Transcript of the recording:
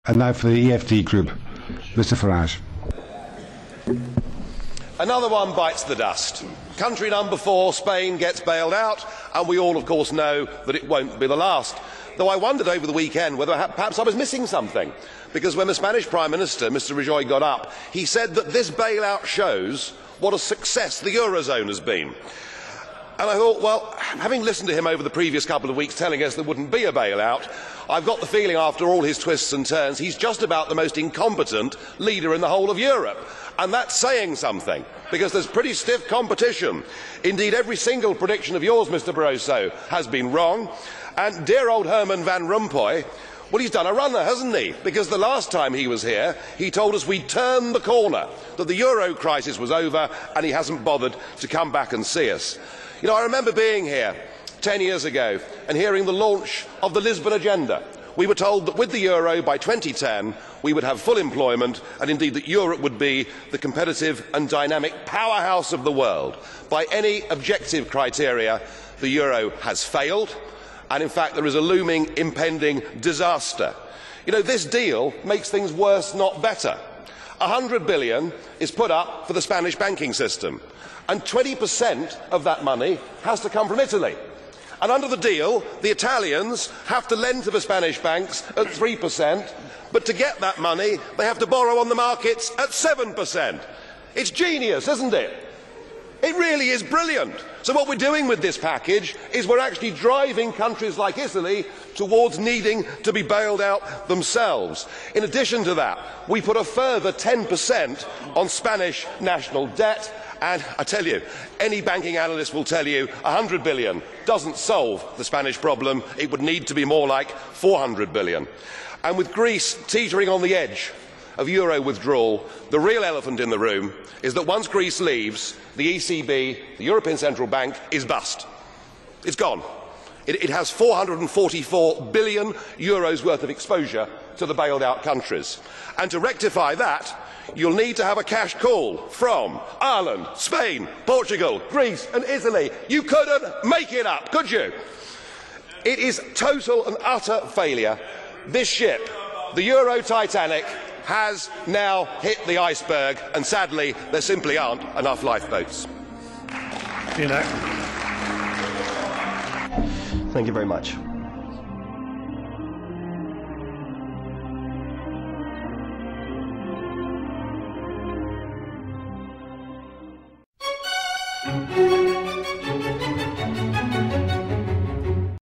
And now for the EFD group, Mr. Farage. Another one bites the dust. Country number 4, Spain, gets bailed out, and we all, of course, know that it won't be the last. Though I wondered over the weekend whether perhaps I was missing something, because when the Spanish Prime Minister, Mr. Rajoy, got up, he said that this bailout shows what a success the Eurozone has been. And I thought, well, having listened to him over the previous couple of weeks telling us there wouldn't be a bailout, I've got the feeling after all his twists and turns, he's just about the most incompetent leader in the whole of Europe. And that's saying something, because there's pretty stiff competition. Indeed, every single prediction of yours, Mr. Barroso, has been wrong. And dear old Herman Van Rompuy, well, he's done a runner, hasn't he? Because the last time he was here, he told us we'd turned the corner, that the euro crisis was over, and he hasn't bothered to come back and see us. You know, I remember being here 10 years ago and hearing the launch of the Lisbon Agenda. We were told that with the euro by 2010 we would have full employment, and indeed that Europe would be the competitive and dynamic powerhouse of the world. By any objective criteria, the euro has failed, and in fact there is a looming impending disaster. You know, this deal makes things worse, not better. 100 billion is put up for the Spanish banking system, and 20% of that money has to come from Italy. And under the deal, the Italians have to lend to the Spanish banks at 3%, but to get that money, they have to borrow on the markets at 7%. It's genius, isn't it? It really is brilliant. So what we're doing with this package is we're actually driving countries like Italy towards needing to be bailed out themselves. In addition to that, we put a further 10% on Spanish national debt. And I tell you, any banking analyst will tell you 100 billion doesn't solve the Spanish problem. It would need to be more like 400 billion. And with Greece teetering on the edge of euro withdrawal, the real elephant in the room is that once Greece leaves, the ECB, the European Central Bank, is bust. It's gone. It has 444 billion euros worth of exposure to the bailed out countries. And to rectify that, you'll need to have a cash call from Ireland, Spain, Portugal, Greece and Italy. You couldn't make it up, could you? It is total and utter failure. This ship, the Euro Titanic, has now hit the iceberg, and sadly there simply aren't enough lifeboats. Thank you very much.